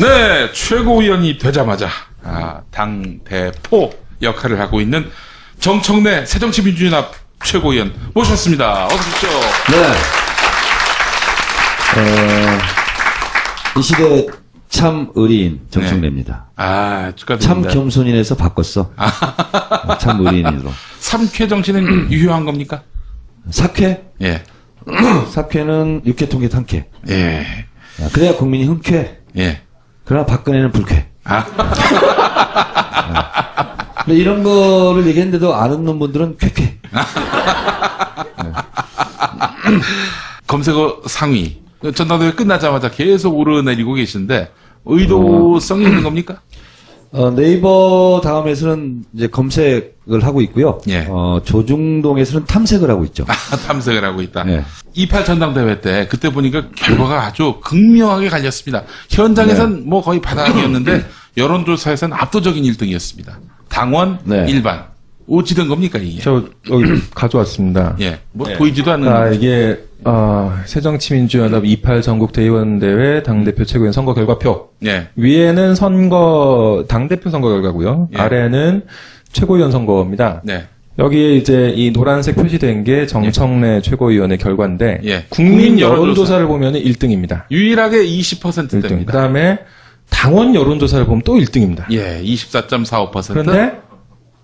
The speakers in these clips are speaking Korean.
네, 최고위원이 되자마자 당 대표 역할을 하고 있는 정청래 새정치민주연합 최고위원 모셨습니다. 어서 오십시오. 네. 이 시대 참 의리인 정청래입니다. 네. 축하드립니다. 참 겸손인에서 바꿨어. 참 의리인으로. 삼쾌 정치는 유효한 겁니까? 사쾌? 예. 사쾌는 육쾌통쾌 탕쾌. 예. 그래야 국민이 흔쾌. 예. 그러나 박근혜는 불쾌. 근데 이런 거를 얘기했는데도 안 웃는 분들은 쾌쾌. 검색어 상위. 전당대회 끝나자마자 계속 오르내리고 계신데 의도성이 있는 겁니까? 네이버 다음에서는 이제 검색을 하고 있고요. 예. 조중동에서는 탐색을 하고 있죠. 탐색을 하고 있다. 네. 28 전당대회 때 그때 보니까 결과가 아주 극명하게 갈렸습니다. 현장에선 뭐 거의 바닥이었는데 여론조사에서는 압도적인 1등이었습니다. 당원 일반. 어찌된 겁니까 이게? 저 여기 가져왔습니다. 예. 뭐 보이지도 않는. 이게 새정치민주연합 28 전국대의원대회 당대표 최고위원 선거 결과표. 예. 위에는 당대표 선거 결과고요. 예. 아래는 최고위원 선거입니다. 네. 여기에 이제 이 노란색 표시된 게 정청래 최고위원의 결과인데 예. 국민 여론조사를 보면 1등입니다. 유일하게 20%대입니다. 그다음에 당원 여론조사를 보면 또 1등입니다. 예, 24.45%. 그런데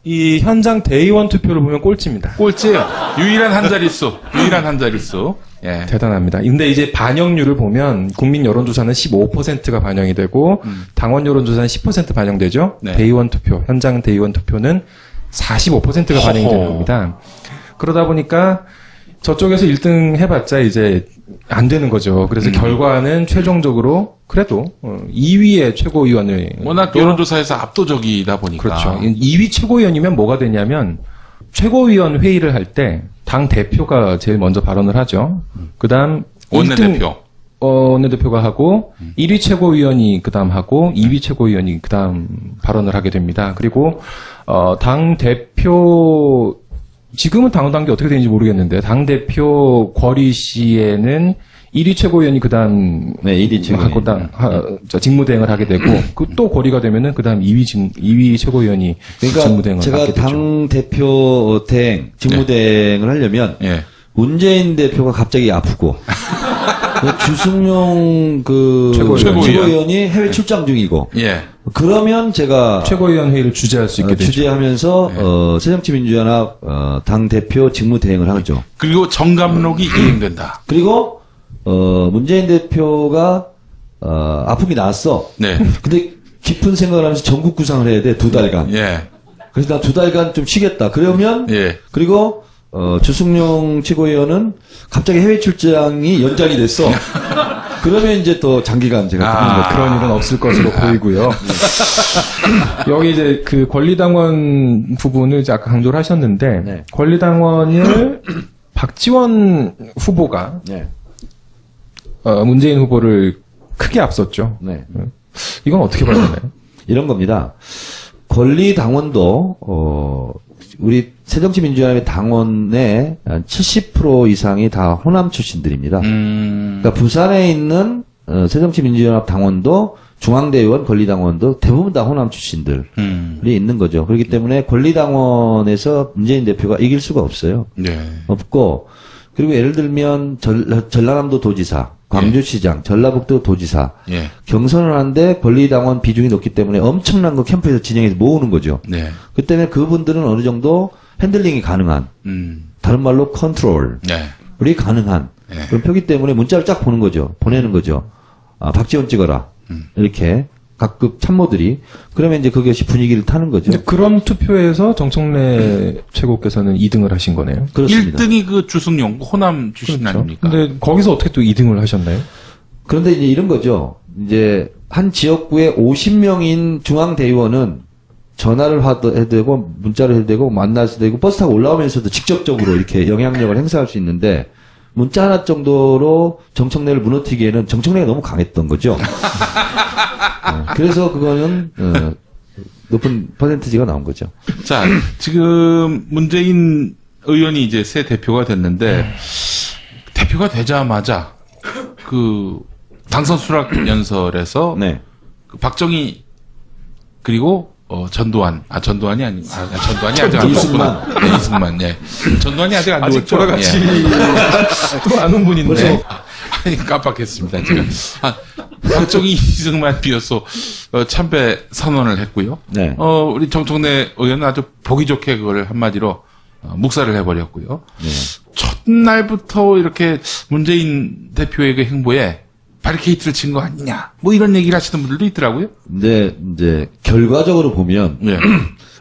이 현장 대의원 투표를 보면 꼴찌입니다. 꼴찌예요. 유일한 한 자릿수. 예. 대단합니다. 근데 이제 반영률을 보면 국민 여론조사는 15%가 반영이 되고 당원 여론조사는 10% 반영되죠. 네. 대의원 투표, 현장 대의원 투표는 45%가 반영이 되는 겁니다. 그러다 보니까 저쪽에서 1등 해봤자 이제 안 되는 거죠. 그래서 결과는 최종적으로 그래도 2위의 최고위원을 워낙 여론조사에서 압도적이다 보니까. 그렇죠. 2위 최고위원이면 뭐가 되냐면 최고위원 회의를 할 때 당 대표가 제일 먼저 발언을 하죠. 그다음 원내대표. 원내대표가 하고 1위 최고위원이 그다음 하고 2위 최고위원이 그다음 발언을 하게 됩니다. 그리고 당 대표 지금은 당원 단계 어떻게 되는지 모르겠는데 당 대표 권리 시에는 1위 최고위원이 그다음 1위 최고위원 직무대행을 하게 되고 또 권리가 되면은 그다음 2위 최고위원이 직무대행을 하게 되죠. 제가 당 대표 대행 직무대행을 하려면 문재인 대표가 갑자기 아프고 주승용 최고위원이 해외 출장 중이고 그러면 제가 최고위원 회의를 주재할 수 있게 되죠. 주재하면서 새정치민주연합 당 대표 직무대행을 하죠. 그리고 정감록이 이행된다. 그리고 문재인 대표가 아픔이 나왔어. 네. 근데 깊은 생각을 하면서 전국 구상을 해야 돼. 2달간. 예. 그래서 나 2달간 좀 쉬겠다. 그러면 그리고 주승용 최고위원은 갑자기 해외 출장이 연장이 됐어. 그러면 이제 또 장기간 제가 그런 일은 없을 것으로 보이고요. 여기 이제 그 권리당원 부분을 이제 아까 강조를 하셨는데 권리당원을 박지원 후보가 문재인 후보를 크게 앞섰죠. 이건 어떻게 봐야 되나요? 이런 겁니다. 권리당원도 우리 새정치민주연합의 당원의 70% 이상이 다 호남 출신들입니다. 그러니까 부산에 있는 새정치민주연합 당원도 중앙대의원 권리당원도 대부분 다 호남 출신들이 있는 거죠. 그렇기 때문에 권리당원에서 문재인 대표가 이길 수가 없어요. 없고 그리고 예를 들면 전라남도 도지사, 광주시장, 전라북도 도지사 경선을 하는데 권리당원 비중이 높기 때문에 엄청난 거 캠프에서 진행해서 모으는 거죠. 그 때문에 그분들은 어느 정도 핸들링이 가능한 다른 말로 컨트롤이 가능한 그런 표기 때문에 문자를 쫙 보내는 거죠. 박지원 찍어라. 이렇게 각급 참모들이 그러면 이제 그것이 분위기를 타는 거죠. 그런 투표에서 정청래 최고께서는 2등을 하신 거네요. 그렇습니다. 1등이 그 주승용 호남 출신 아닙니까? 근데 거기서 어떻게 또 2등을 하셨나요? 그런데 이제 이런 거죠. 이제 한 지역구에 50명인 중앙대의원은 전화를 해도 되고 문자를 해도 되고 만나서 되고 버스 타고 올라오면서도 직접적으로 이렇게 영향력을 행사할 수 있는데 문자 하나 정도로 정청래를 무너뜨리기에는 정청래가 너무 강했던 거죠. 그래서 그거는 높은 퍼센티지가 나온 거죠. 자, 지금 문재인 의원이 이제 새 대표가 됐는데 대표가 되자마자 그 당선 수락 연설에서 박정희 그리고 전두환이 아니고 전두환이 아직 안 죽었구나. 네, 이승만. 예. 전두환이 아직 안 죽었죠. 돌아갔지. 또 아는 분인데. 아니 깜빡했습니다. 제가 박정희 이승만 비로소 참배 선언을 했고요. 네. 우리 정청래 의원은 아주 보기 좋게 그걸 한마디로 묵살을 해버렸고요. 네. 첫날부터 이렇게 문재인 대표의 그 행보에 바리케이트를 친 거 아니냐, 뭐 이런 얘기를 하시는 분들도 있더라고요. 근데 이제 결과적으로 보면 예.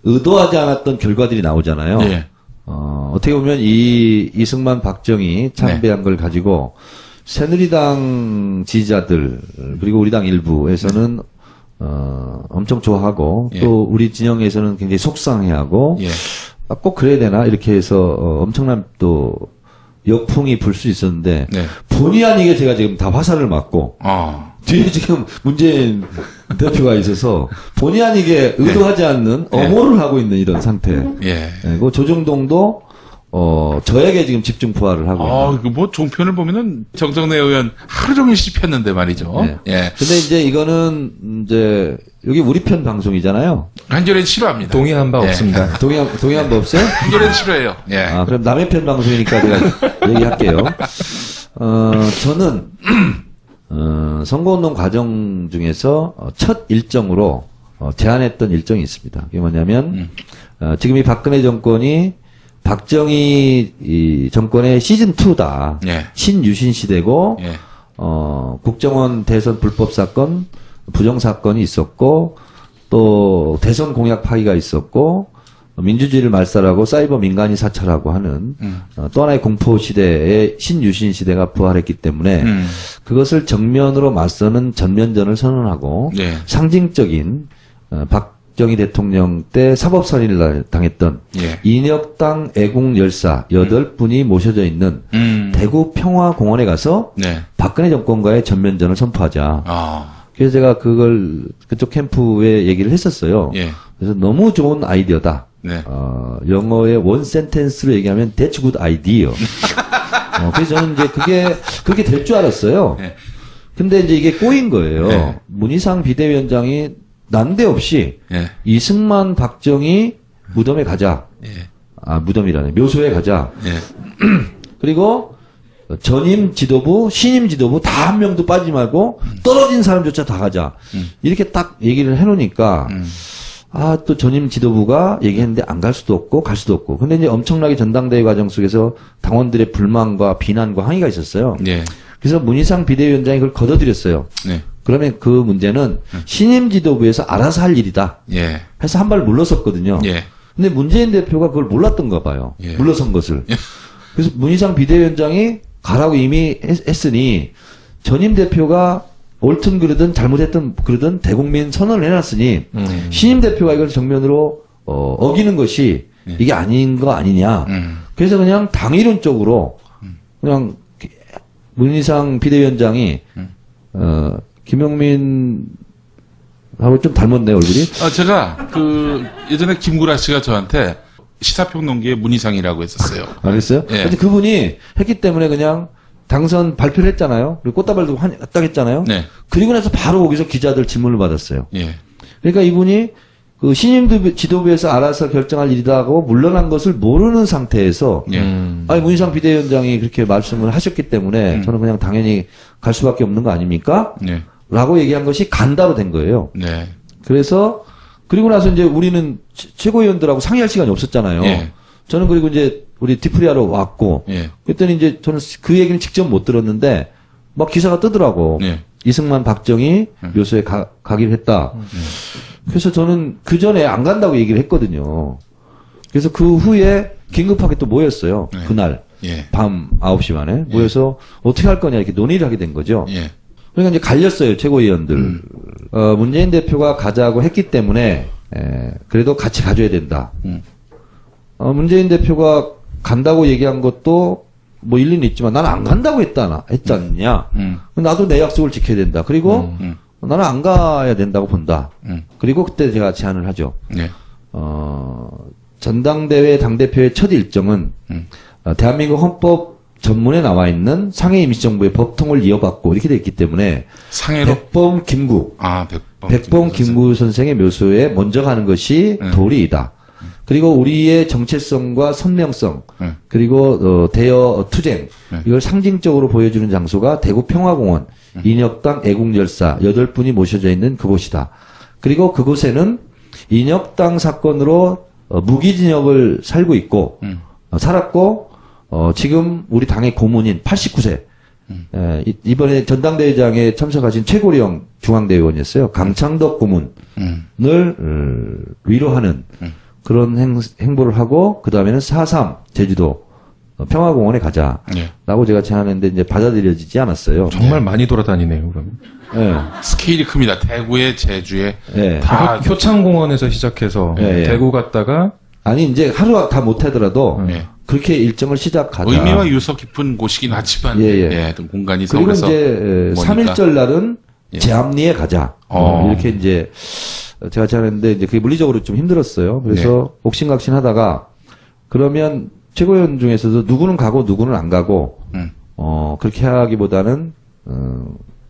의도하지 않았던 결과들이 나오잖아요. 예. 어떻게 보면 이승만 박정희 참배한 걸 가지고 새누리당 지지자들 그리고 우리 당 일부에서는 엄청 좋아하고 예. 또 우리 진영에서는 굉장히 속상해하고 예. 꼭 그래야 되나 이렇게 해서 엄청난 또 역풍이 불 수 있었는데 네. 본의 아니게 제가 지금 다 화살을 맞고 뒤에 지금 문재인 대표가 있어서 본의 아니게 의도하지 않는 엄호를 하고 있는 이런 상태. 예. 네, 그 조정동도 저에게 지금 집중 포화를 하고 있는. 뭐 종편을 보면은 정청래 의원 하루 종일 씹혔는데 말이죠. 네. 예. 근데 이제 이거는 이제 여기 우리 편 방송이잖아요. 한겨레는 싫어합니다. 동의한 바 예. 없습니다. 동의한 거 없어요? 한겨레는 싫어해요. 예. 그럼 남의 편 방송이니까 제가 얘기할게요. 저는 선거운동 과정 중에서 첫 일정으로 제안했던 일정이 있습니다. 그게 뭐냐면 지금 이 박근혜 정권이 박정희 이 정권의 시즌 2다. 예. 신유신 시대고 예. 국정원 대선 불법 사건, 부정 사건이 있었고 또 대선 공약 파기가 있었고 민주주의를 말살하고 사이버 민간인 사찰하고 하는 또 하나의 공포 시대의 신유신 시대가 부활했기 때문에 그것을 정면으로 맞서는 전면전을 선언하고 네. 상징적인 박정희 대통령 때 사법살인을 당했던 예. 인혁당 애국 열사 8분이 모셔져 있는 대구 평화공원에 가서 네. 박근혜 정권과의 전면전을 선포하자. 그래서 제가 그걸 그쪽 캠프에 얘기를 했었어요. 예. 그래서 너무 좋은 아이디어다. 네. 영어의 원 센텐스로 얘기하면 that's good idea. 그래서 저는 이제 그게 될 줄 알았어요. 네. 근데 이제 이게 꼬인 거예요. 네. 문희상 비대위원장이 난데없이 예. 이승만 박정희 무덤에 가자. 예. 무덤이라네. 묘소에 가자. 예. 그리고 전임 지도부, 신임 지도부 다 한 명도 빠지지 말고 떨어진 사람조차 다 가자. 이렇게 딱 얘기를 해놓으니까 또 전임 지도부가 얘기했는데 안 갈 수도 없고 갈 수도 없고. 근데 이제 엄청나게 전당대회 과정 속에서 당원들의 불만과 비난과 항의가 있었어요. 예. 그래서 문희상 비대위원장이 그걸 걷어들였어요. 네. 그러면 그 문제는 신임 지도부에서 알아서 할 일이다. 예. 해서 한 발 물러섰거든요. 예. 근데 문재인 대표가 그걸 몰랐던가 봐요. 예. 물러선 것을. 그래서 문희상 비대위원장이 가라고 이미 했으니 전임 대표가 옳든 그러든 잘못했든 그러든 대국민 선언을 해놨으니 신임 대표가 이걸 정면으로 어기는 것이 이게 아닌 거 아니냐. 그래서 그냥 당이론적으로 그냥 문희상 비대위원장이 김용민 하고 좀 닮았네 얼굴이. 제가 예전에 김구라 씨가 저한테 시사평론계의 문희상이라고 했었어요. 알겠어요? 예. 근데 그분이 했기 때문에 그냥 당선 발표를 했잖아요. 그리고 꽃다발 들고 딱 했잖아요. 네. 그리고 나서 바로 거기서 기자들 질문을 받았어요. 예. 그러니까 이분이 그 신임 지도부에서 알아서 결정할 일이다 하고 물러난 것을 모르는 상태에서 예. 문희상 비대위원장이 그렇게 말씀을 하셨기 때문에 저는 그냥 당연히 갈 수밖에 없는 거 아닙니까? 네. 라고 얘기한 것이 간다로 된 거예요. 네. 그래서 그리고 나서 이제 우리는 최고위원들하고 상의할 시간이 없었잖아요. 예. 저는 그리고 이제 우리 디프리하러 왔고 예. 그랬더니 이제 저는 그 얘기는 직접 못 들었는데 막 기사가 뜨더라고. 예. 이승만 박정희 묘소에 가기로 했다. 그래서 저는 그 전에 안 간다고 얘기를 했거든요. 그래서 그 후에 긴급하게 또 모였어요. 네. 그날 예. 밤 9시 만에 모여서 어떻게 할 거냐 이렇게 논의를 하게 된 거죠. 예. 그러니까 이제 갈렸어요, 최고위원들. 문재인 대표가 가자고 했기 때문에, 그래도 같이 가줘야 된다. 문재인 대표가 간다고 얘기한 것도 뭐 일리는 있지만 나는 안 간다고 했잖냐. 나도 내 약속을 지켜야 된다. 그리고 나는 안 가야 된다고 본다. 그리고 그때 제가 제안을 하죠. 예. 전당대회 당대표의 첫 일정은, 대한민국 헌법 전문에 나와 있는 상해 임시정부의 법통을 이어받고 이렇게 돼 있기 때문에 상해로 백범 김구 백범 김구 선생의 묘소에 먼저 가는 것이 도리이다. 그리고 우리의 정체성과 선명성 그리고 대여 투쟁 이걸 상징적으로 보여주는 장소가 대구 평화공원 인혁당 애국열사 8분이 모셔져 있는 그곳이다. 그리고 그곳에는 인혁당 사건으로 무기징역을 살고 있고 살았고 지금 우리 당의 고문인 89세 이번에 전당대회장에 참석하신 최고령 중앙대의원이었어요. 강창덕 고문을 위로하는 그런 행보를 하고 그 다음에는 4.3 제주도 평화공원에 가자라고 제가 제안했는데 이제 받아들여지지 않았어요. 정말 많이 돌아다니네요. 그럼. 네. 스케일이 큽니다. 대구에 제주에 다 효창공원에서 시작해서 대구 갔다가 아니 이제 하루 다 못하더라도 그렇게 일정을 시작하자. 의미와 유서 깊은 곳이긴 하지만 어떤 공간이 그리고 서울에서 이제 3.1절 날은 제암리에 가자. 이렇게 이제 제가 제안했는데 이제 그게 물리적으로 좀 힘들었어요. 그래서 옥신각신하다가 그러면 최고위원 중에서도 누구는 가고 누구는 안 가고 그렇게 하기보다는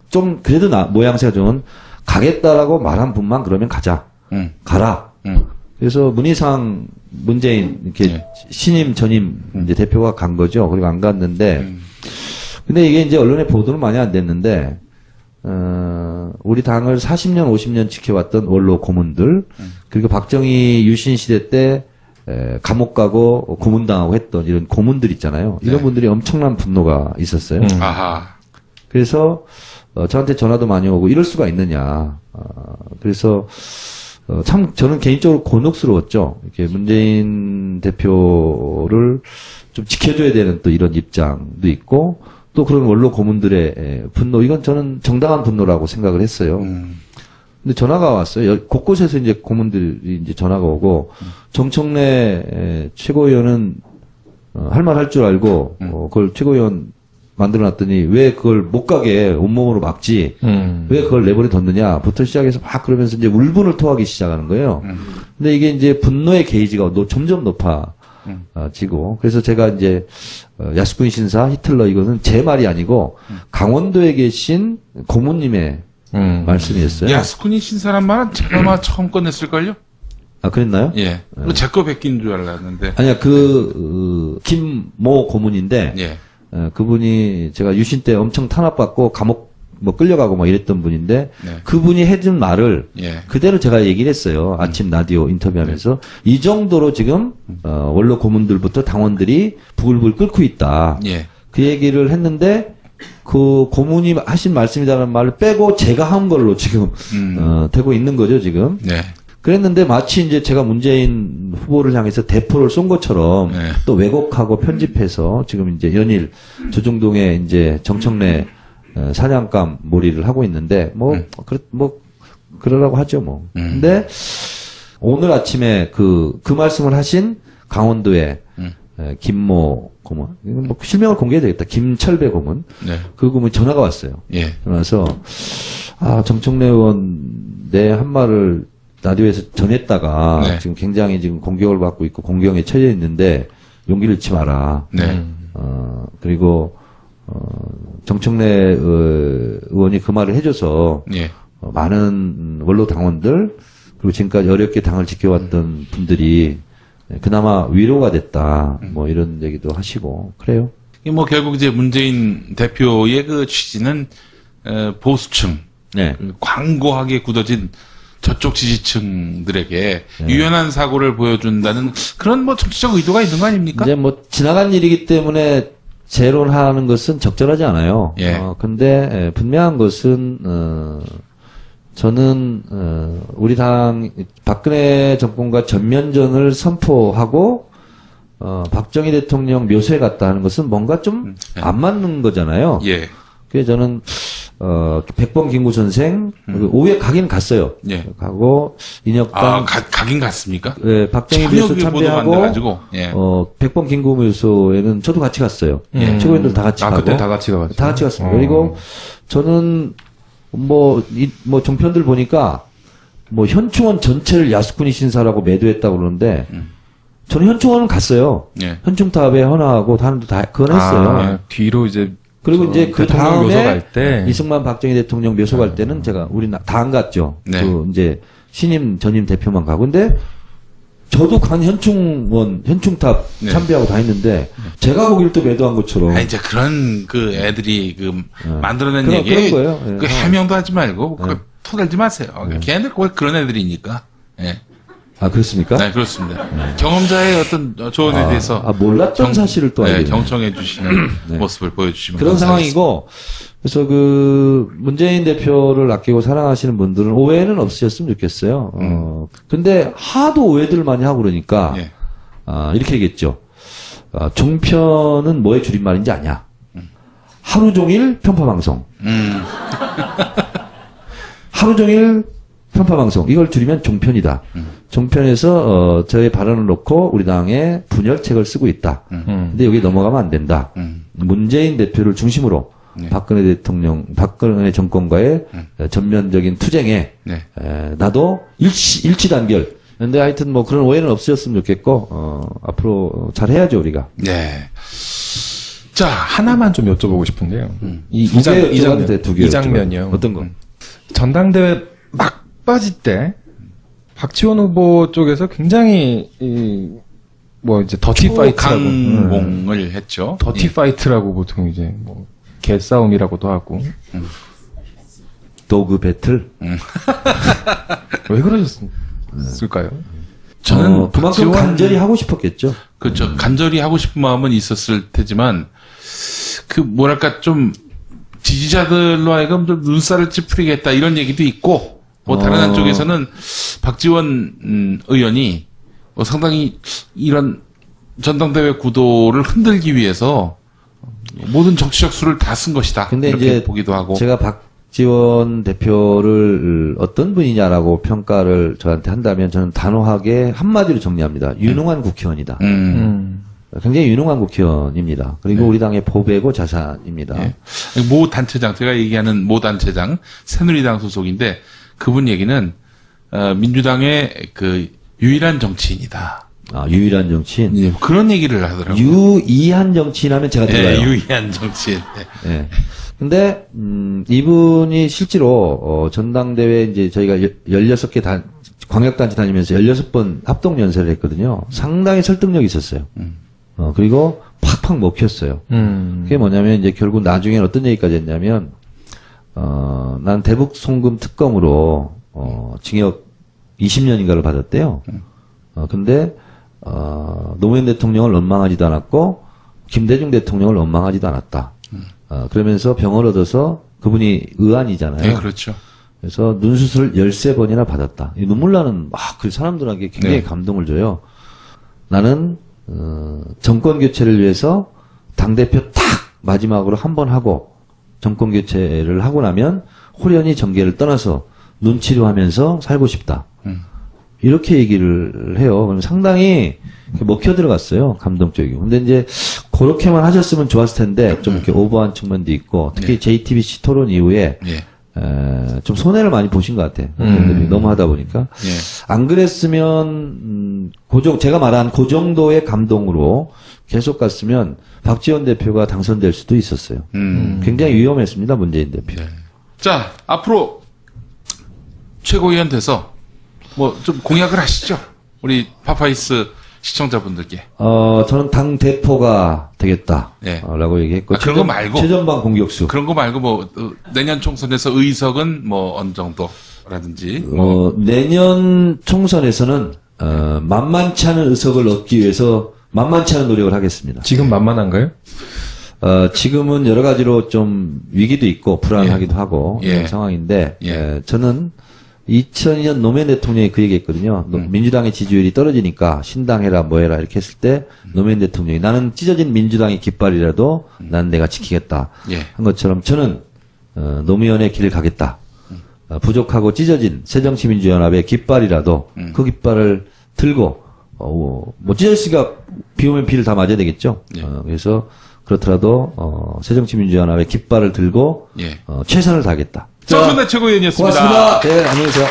좀 그래도 모양새가 좋은 가겠다라고 말한 분만 그러면 가자. 가라. 그래서 문희상 문재인 이렇게 신임 전임 이제 대표가 간 거죠. 그리고 안 갔는데 근데 이게 이제 언론에 보도는 많이 안 됐는데 우리 당을 40년 50년 지켜왔던 원로 고문들 그리고 박정희 유신 시대 때 감옥 가고 고문당하고 했던 이런 고문들 있잖아요. 이런 분들이 엄청난 분노가 있었어요. 그래서 저한테 전화도 많이 오고 이럴 수가 있느냐. 그래서 참 저는 개인적으로 곤혹스러웠죠. 이렇게 문재인 대표를 좀 지켜줘야 되는 또 이런 입장도 있고 또 그런 원로 고문들의 분노 이건 저는 정당한 분노라고 생각을 했어요. 근데 전화가 왔어요. 곳곳에서 이제 고문들이 이제 전화가 오고 정청래 최고위원은 할 말 할 줄 알고 그걸 최고위원 만들어놨더니 왜 그걸 못 가게 온몸으로 막지 왜 그걸 내버려 뒀느냐부터 시작해서 막 그러면서 이제 울분을 토하기 시작하는 거예요. 근데 이게 이제 분노의 게이지가 점점 높아지고 그래서 제가 이제 야스쿠니 신사 히틀러 이거는 제 말이 아니고 강원도에 계신 고모님의 말씀이었어요. 야스쿠니 신사란 말은 제가 아마 처음 꺼냈을걸요? 아, 그랬나요? 예. 제 거 베낀 줄 알았는데. 아니야, 김모 고문인데, 그분이 제가 유신 때 엄청 탄압받고 감옥 끌려가고 막 이랬던 분인데, 그분이 해준 말을 그대로 제가 얘기를 했어요. 아침 라디오 인터뷰하면서. 이 정도로 지금, 원로 고문들부터 당원들이 부글부글 끓고 있다. 그 얘기를 했는데, 그 고문이 하신 말씀이라는 말을 빼고 제가 한 걸로 지금, 되고 있는 거죠, 지금. 그랬는데 마치 이제 제가 문재인 후보를 향해서 대포를 쏜 것처럼 또 왜곡하고 편집해서 지금 이제 연일 조중동에 이제 정청래 사냥감 몰이를 하고 있는데 그러라고 하죠 뭐. 근데 오늘 아침에 그 말씀을 하신 강원도의 김모 고문, 뭐 실명을 공개해야 되겠다. 김철배 고문. 그 고문 전화가 왔어요. 그래서 정청래 의원 내 한 말을 라디오에서 전했다가 지금 굉장히 지금 공격을 받고 있고 공경에 처해 있는데 용기를 잃지 마라. 그리고 정청래 의원이 그 말을 해줘서 많은 원로 당원들 그리고 지금까지 어렵게 당을 지켜왔던 분들이 그나마 위로가 됐다. 뭐 이런 얘기도 하시고 그래요. 뭐 결국 이제 문재인 대표의 그 취지는 보수층, 광고하게 굳어진 저쪽 지지층들에게 유연한 사고를 보여준다는 그런 뭐 정치적 의도가 있는 거 아닙니까? 이제 뭐 지나간 일이기 때문에 재론하는 것은 적절하지 않아요. 근데 분명한 것은 저는 우리 당 박근혜 정권과 전면전을 선포하고 박정희 대통령 묘소에 갔다 하는 것은 뭔가 좀 안 맞는 거잖아요. 그래서 저는 백범 김구 선생 오후에 가긴 갔어요. 가고 인혁당 가긴 갔습니까? 박정희 묘소 참배하고 백범 김구 묘소에는 저도 같이 갔어요. 최고위원들 다 같이 가고 그때 다 같이 가가지고 다 같이 갔습니다. 그리고 저는 뭐 종편들 보니까 뭐 현충원 전체를 야스쿠니 신사라고 매도했다고 그러는데 저는 현충원은 갔어요. 예. 현충탑에 헌화하고 다른데 다 그건 했어요. 뒤로 이제 그리고 이제 그 대통령 묘소 다음에 갈 때. 이승만 박정희 대통령 묘소 갈 때는 제가 우리 다 안 갔죠. 네. 그 이제 신임 전임 대표만 가고 근데 저도 간 현충원 현충탑 네. 참배하고 다 했는데 제가 거기를 또 매도한 것처럼 아, 이제 그런 그 애들이 그 만들어낸 그런 얘기 거예요. 예. 그 해명도 하지 말고 그 토달지 마세요. 걔네들 꼭 그런 애들이니까. 예. 아 그렇습니까? 네, 그렇습니다. 경험자의 어떤 조언에 대해서 몰랐던 사실을 또 알게 경청해 주시는 모습을 보여주시면 그런 감사하겠습니다. 상황이고 그래서 그 문재인 대표를 아끼고 사랑하시는 분들은 오해는 없으셨으면 좋겠어요. 근데 하도 오해들을 많이 하고 그러니까 예. 이렇게 얘기했죠. 종편은 뭐의 줄임말인지 아냐? 하루 종일 편파 방송. 하루 종일 편파 방송. 이걸 줄이면 종편이다. 종편에서 저의 발언을 놓고 우리 당의 분열책을 쓰고 있다. 근데 여기 넘어가면 안 된다. 문재인 대표를 중심으로 박근혜 대통령, 박근혜 정권과의 전면적인 투쟁에 나도 일치 단결. 근데 하여튼 뭐 그런 오해는 없으셨으면 좋겠고 앞으로 잘 해야죠 우리가. 네. 자, 하나만 좀 여쭤보고 싶은데요. 이 두 개 장면이요. 어떤 거? 전당대회 막 빠질 때 박지원 후보 쪽에서 굉장히 뭐 이제 더티 파이트라고 강공을 했죠. 더티 파이트라고 보통 이제 뭐 개싸움이라고도 하고. 도그 배틀? 왜 그러셨을까요? 저는 그만큼 간절히 하고 싶었겠죠. 그렇죠. 간절히 하고 싶은 마음은 있었을 테지만 그 뭐랄까 좀 지지자들로 하여금 좀 눈살을 찌푸리겠다 이런 얘기도 있고 뭐 다른 한쪽에서는 박지원 의원이 뭐 상당히 이런 전당대회 구도를 흔들기 위해서 모든 정치적 수를 다 쓴 것이다. 근데 이렇게 이제 보기도 하고. 제가 박지원 대표를 어떤 분이냐라고 평가를 저한테 한다면 저는 단호하게 한마디로 정리합니다. 유능한 국회의원이다. 굉장히 유능한 국회의원입니다. 그리고 우리 당의 보배고 자산입니다. 네. 모 단체장, 제가 얘기하는 모 단체장, 새누리당 소속인데 그분 얘기는 민주당의 그 유일한 정치인이다. 아, 유일한 정치인? 예, 그런 얘기를 하더라고요. 유이한 정치인하면 제가 들어요. 유일한 정치인. 예. 근데 이분이 실제로 전당대회 이제 저희가 16개 광역단체 다니면서 16번 합동 연설을 했거든요. 상당히 설득력이 있었어요. 그리고 팍팍 먹혔어요. 그게 뭐냐면 이제 결국 나중에는 어떤 얘기까지 했냐면 난 대북 송금 특검으로 징역 20년인가를 받았대요. 근데 노무현 대통령을 원망하지도 않았고 김대중 대통령을 원망하지도 않았다. 그러면서 병을 얻어서 그분이 의안이잖아요. 네, 그렇죠. 그래서 눈수술을 13번이나 받았다. 이 눈물 나는 그 사람들에게 굉장히 네. 감동을 줘요. 나는 정권 교체를 위해서 당대표 딱 마지막으로 한 번 하고 정권 교체를 하고 나면 호련히 정계를 떠나서 눈치료하면서 살고 싶다. 이렇게 얘기를 해요. 그럼 상당히 먹혀 들어갔어요. 감동적이고. 근데 이제 그렇게만 하셨으면 좋았을 텐데 좀 이렇게 오버한 측면도 있고 특히 JTBC 토론 이후에 좀 손해를 많이 보신 것 같아요. 너무 하다 보니까. 안 그랬으면 제가 말한 그 정도의 감동으로 계속 갔으면 박지원 대표가 당선될 수도 있었어요. 굉장히 위험했습니다. 문재인 대표. 네. 자, 앞으로 최고위원 돼서 뭐 좀 공약을 하시죠. 우리 파파이스 시청자분들께. 저는 당 대표가 되겠다. 네. 라고 얘기했고. 그런 거 말고. 최전방 공격수. 그런 거 말고 뭐 내년 총선에서 의석은 뭐 어느 정도라든지. 내년 총선에서는 만만치 않은 의석을 얻기 위해서 만만치 않은 노력을 하겠습니다. 지금 만만한가요? 지금은 여러 가지로 좀 위기도 있고 불안하기도 하고 이런 상황인데 저는 2002년 노무현 대통령이 그 얘기했거든요. 민주당의 지지율이 떨어지니까 신당해라 뭐해라 이렇게 했을 때 노무현 대통령이 나는 찢어진 민주당의 깃발이라도 난 내가 지키겠다 한 것처럼 저는 노무현의 길을 가겠다. 부족하고 찢어진 새정치민주연합의 깃발이라도 그 깃발을 들고 뭐 찢어졌으니까 비 오면 비를 다 맞아야 되겠죠. 그래서 그렇더라도 새정치민주연합의 깃발을 들고 최선을 다하겠다. 정순대 최고위원이었습니다. 고맙습니다. 네, 안녕히 계세요.